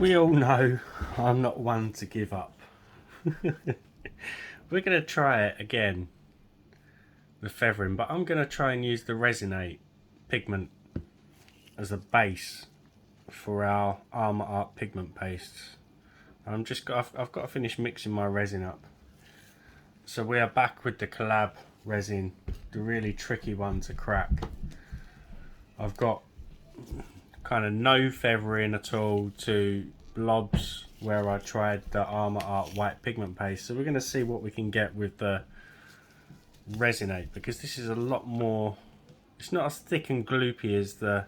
We all know I'm not one to give up. We're going to try it again with feathering, but I'm going to try and use the Resin pigment as a base for our Armour Art pigment pastes. I've got to finish mixing my resin up. So we are back with the collab resin, the really tricky one to crack. I've got kind of no feathering at all to blobs where I tried the Armour Art white pigment paste. So we're going to see what we can get with the Resin, because this is a lot more, it's not as thick and gloopy as the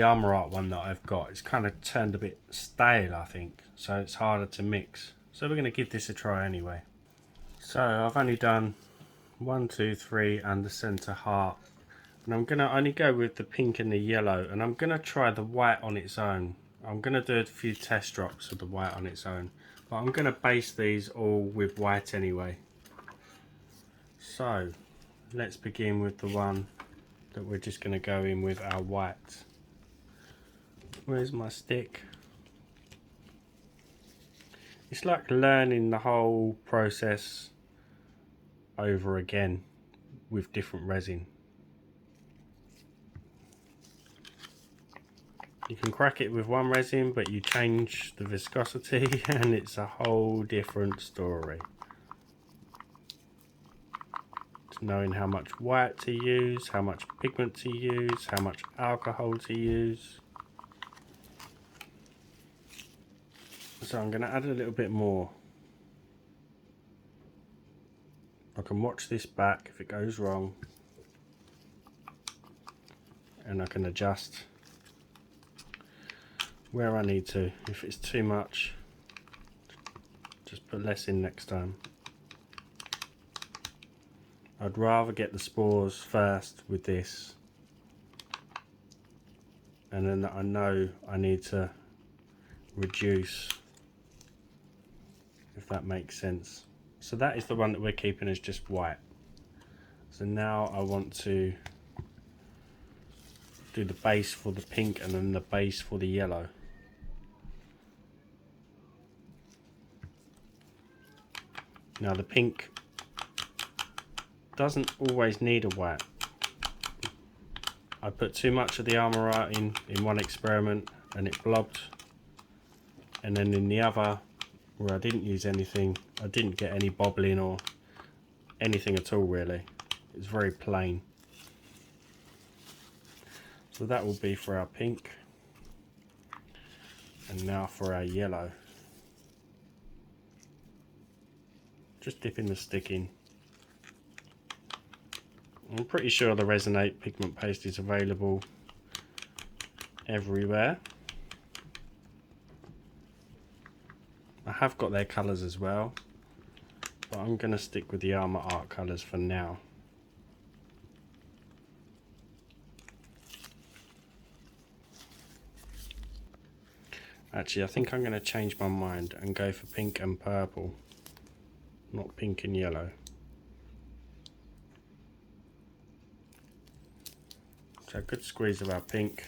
Armour Art one that I've got. It's kind of turned a bit stale, I think, so it's harder to mix. So we're going to give this a try anyway. So I've only done 1, 2, 3 and the centre heart, and I'm going to only go with the pink and the yellow, and I'm going to try the white on its own. I'm going to do a few test drops of the white on its own, but I'm going to base these all with white anyway. So let's begin with the one that we're just going to go in with our white. Where's my stick? It's like learning the whole process over again with different resin. You can crack it with one resin, but you change the viscosity and it's a whole different story. It's knowing how much white to use, how much pigment to use, how much alcohol to use. So I'm going to add a little bit more. I can watch this back if it goes wrong, and I can adjust where I need to. If it's too much, just put less in next time. I'd rather get the spores first with this, and then I know I need to reduce, if that makes sense. So that is the one that we're keeping as just white. So now I want to do the base for the pink and then the base for the yellow. Now the pink doesn't always need a white. I put too much of the Armour Art in one experiment and it blobbed, and then in the other, where I didn't use anything, I didn't get any bobbling or anything at all really. It's very plain. So that will be for our pink, and now for our yellow. Just dipping the stick in. I'm pretty sure the Resin pigment paste is available everywhere. I have got their colours as well, but I'm going to stick with the Armour Art colours for now. Actually, I think I'm going to change my mind and go for pink and purple, not pink and yellow. So a good squeeze of our pink,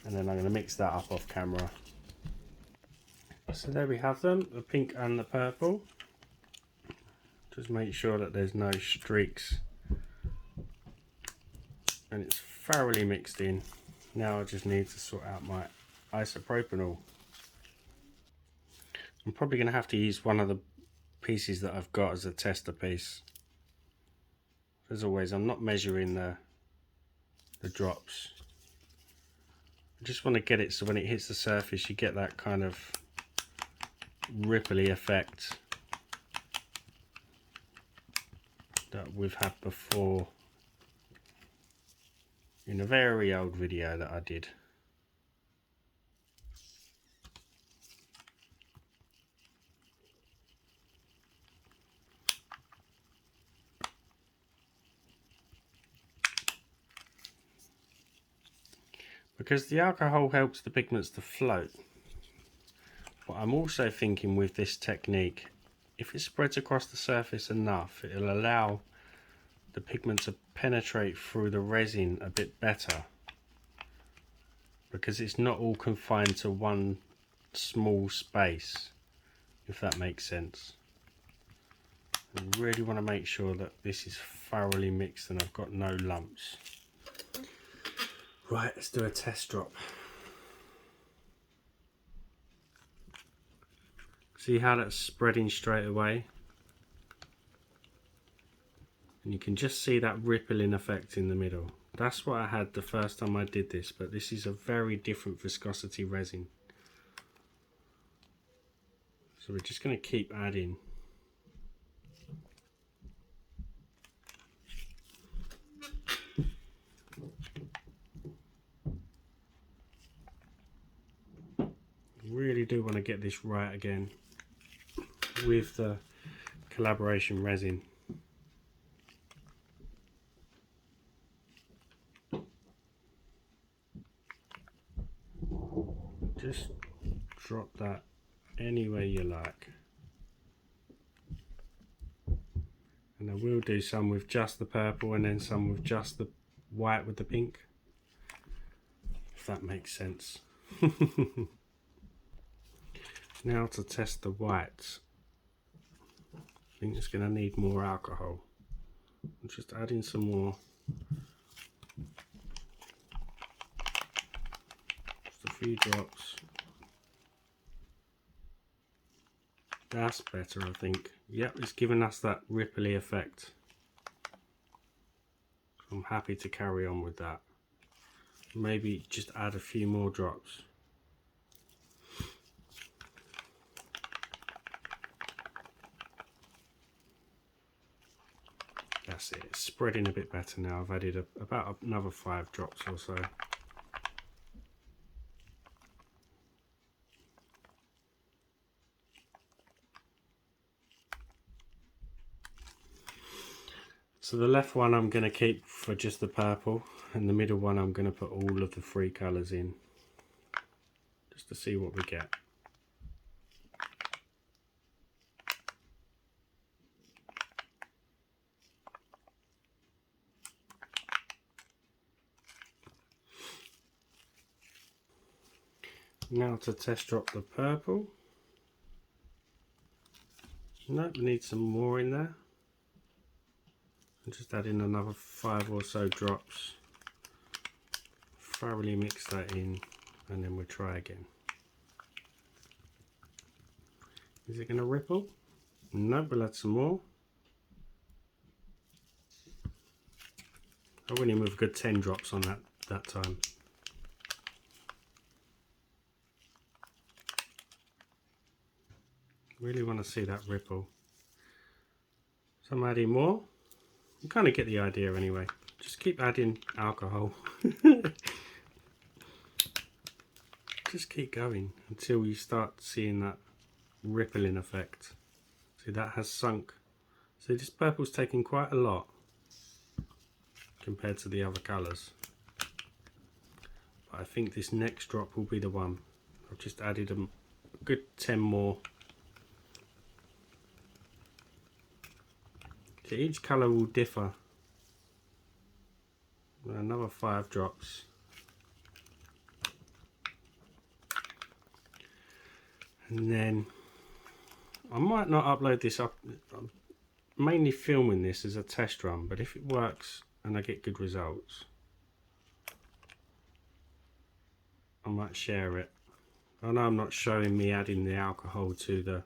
and then I'm going to mix that up off camera. So there we have them, the pink and the purple. Just make sure that there's no streaks and it's thoroughly mixed in. Now I just need to sort out my isopropanol. I'm probably going to have to use one of the pieces that I've got as a tester piece. As always, I'm not measuring the drops. I just want to get it so when it hits the surface you get that kind of ripply effect that we've had before in a very old video that I did. Because the alcohol helps the pigments to float. But I'm also thinking with this technique, if it spreads across the surface enough, it'll allow the pigment to penetrate through the resin a bit better. because it's not all confined to one small space, if that makes sense. I really want to make sure that this is thoroughly mixed and I've got no lumps. Right, let's do a test drop. See how that's spreading straight away? And you can just see that rippling effect in the middle. That's what I had the first time I did this, but this is a very different viscosity resin. So we're just going to keep adding. Really do want to get this right again with the collaboration resin. Just drop that any way you like. And I will do some with just the purple and then some with just the white with the pink, if that makes sense. Now to test the whites. I think it's going to need more alcohol. I'm just adding some more. Just a few drops. That's better, I think. Yep, it's giving us that ripply effect. I'm happy to carry on with that. Maybe just add a few more drops. That's it, it's spreading a bit better now. I've added about another 5 drops or so. So the left one I'm going to keep for just the purple, and the middle one I'm going to put all of the 3 colours in, just to see what we get. Now to test drop the purple. Nope, we need some more in there. And just add in another 5 or so drops. Thoroughly mix that in, and then we'll try again. Is it going to ripple? Nope, we'll add some more. I went in with a good 10 drops on that time. Really want to see that ripple. So I'm adding more. You kind of get the idea anyway. Just keep adding alcohol. Just keep going until you start seeing that rippling effect. See, that has sunk. See, this purple's taking quite a lot compared to the other colours. But I think this next drop will be the one. I've just added a good 10 more. So each colour will differ. Another 5 drops. And then I might not upload this up. I'm mainly filming this as a test run, but if it works and I get good results, I might share it. I know I'm not showing me adding the alcohol to the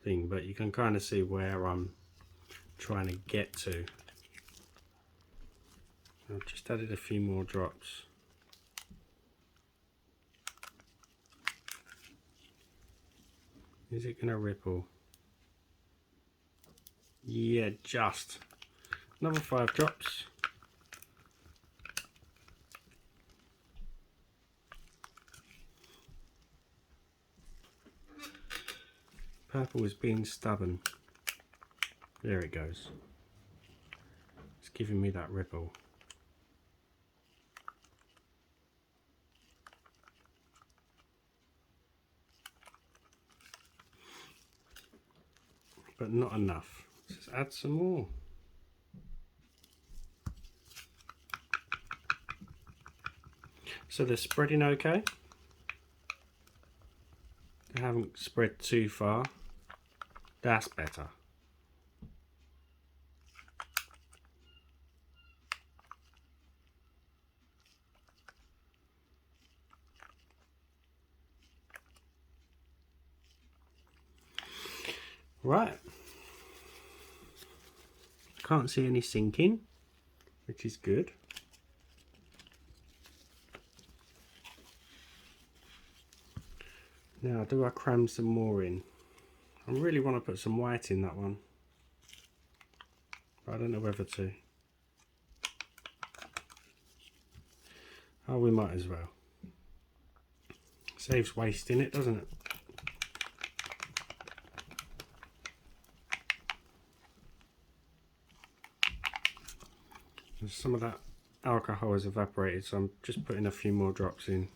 thing, but you can kind of see where I'm trying to get to. I've just added a few more drops. Is it going to ripple? Yeah, just. Another 5 drops. Purple is being stubborn. There it goes. It's giving me that ripple. But not enough. Let's add some more. So they're spreading okay. They haven't spread too far. That's better. Right. Can't see any sinking, which is good. Now, do I cram some more in? I really want to put some white in that one, but I don't know whether to. Oh, we might as well. Saves wasting it, doesn't it? Some of that alcohol has evaporated, so I'm just putting a few more drops in.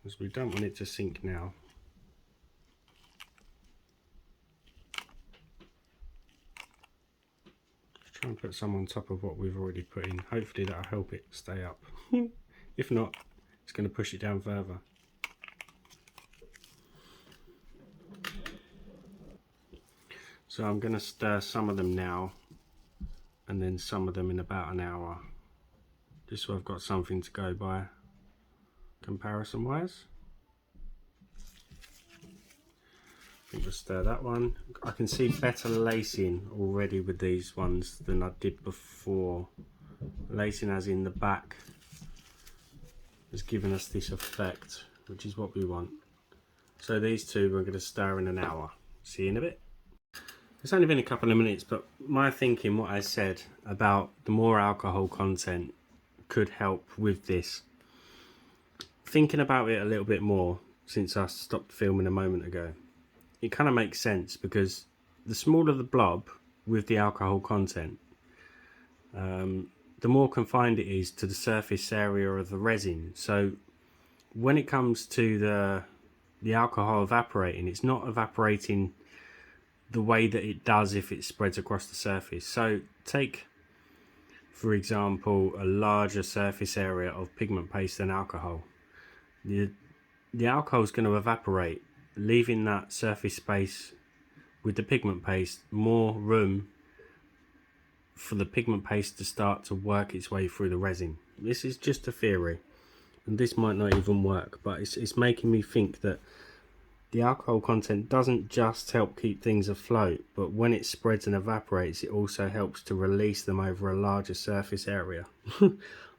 Because we don't want it to sink now. Just try and put some on top of what we've already put in. Hopefully that'll help it stay up. If not, it's going to push it down further. So I'm going to stir some of them now and then some of them in about an hour, just so I've got something to go by comparison wise. I think we'll stir that one. I can see better lacing already with these ones than I did before. Lacing as in the back has given us this effect, which is what we want. So these two we're going to stir in an hour. See you in a bit. It's only been a couple of minutes, but my thinking, what I said about the more alcohol content could help with this. Thinking about it a little bit more since I stopped filming a moment ago, it kind of makes sense, because the smaller the blob with the alcohol content, the more confined it is to the surface area of the resin. So when it comes to the alcohol evaporating, it's not evaporating the way that it does if it spreads across the surface. So take, for example, a larger surface area of pigment paste than alcohol. The alcohol is going to evaporate, leaving that surface space with the pigment paste more room for the pigment paste to start to work its way through the resin. This is just a theory, and this might not even work, but it's making me think that the alcohol content doesn't just help keep things afloat, but when it spreads and evaporates, it also helps to release them over a larger surface area.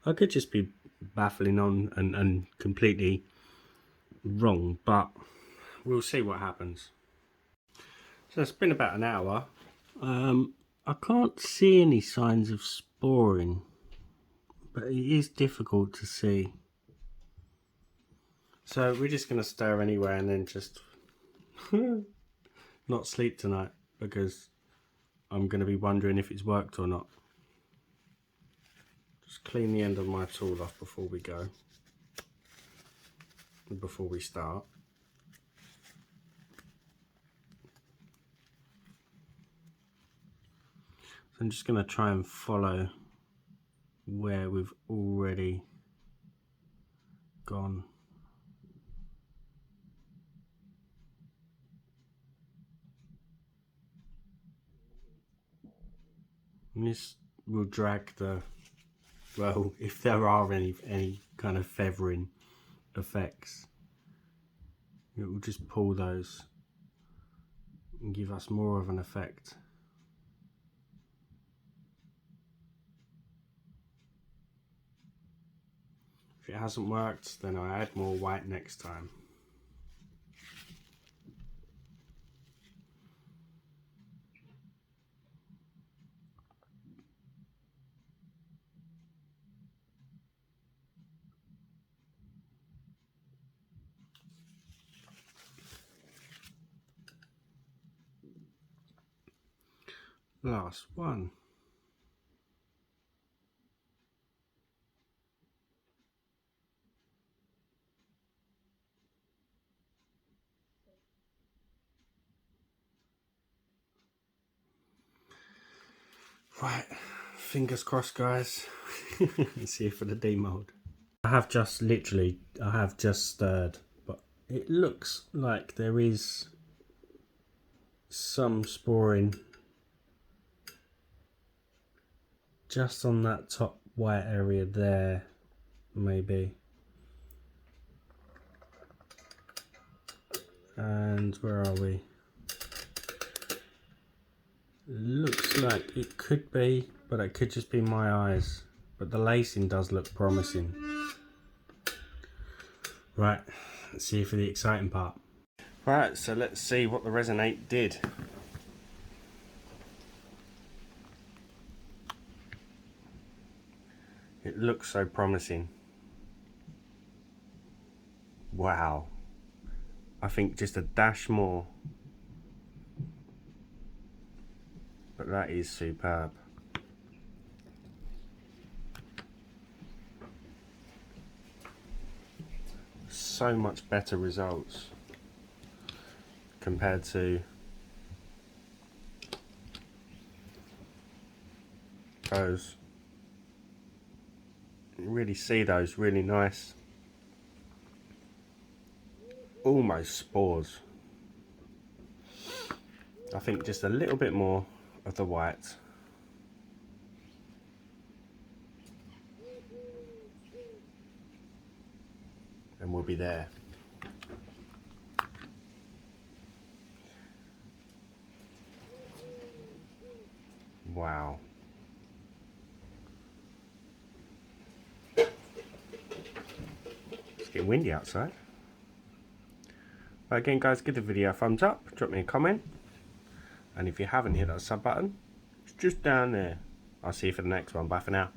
I could just be baffling on and completely wrong, but we'll see what happens. So it's been about an hour. I can't see any signs of sporing, but it is difficult to see. So we're just going to stir anyway and then just not sleep tonight, because I'm going to be wondering if it's worked or not. Just clean the end of my tool off before we go, before we start. So I'm just going to try and follow where we've already gone. And this will drag the, well, if there are any kind of feathering effects, it will just pull those and give us more of an effect. If it hasn't worked, then I add more white next time. Last one. Right, fingers crossed, guys. Let's see for the demold. I have just stirred, but it looks like there is some sporing just on that top white area there, maybe. And where are we? Looks like it could be, but it could just be my eyes. But the lacing does look promising. Right, let's see for the exciting part. Right, so let's see what the Resin 8 did. It looks so promising. Wow. I think just a dash more. But that is superb. So much better results compared to those. You really see those really nice, almost spores. I think just a little bit more of the white. And we'll be there. Wow. It's getting windy outside. But again, guys, give the video a thumbs up, drop me a comment. And if you haven't hit that sub button, it's just down there. I'll see you for the next one. Bye for now.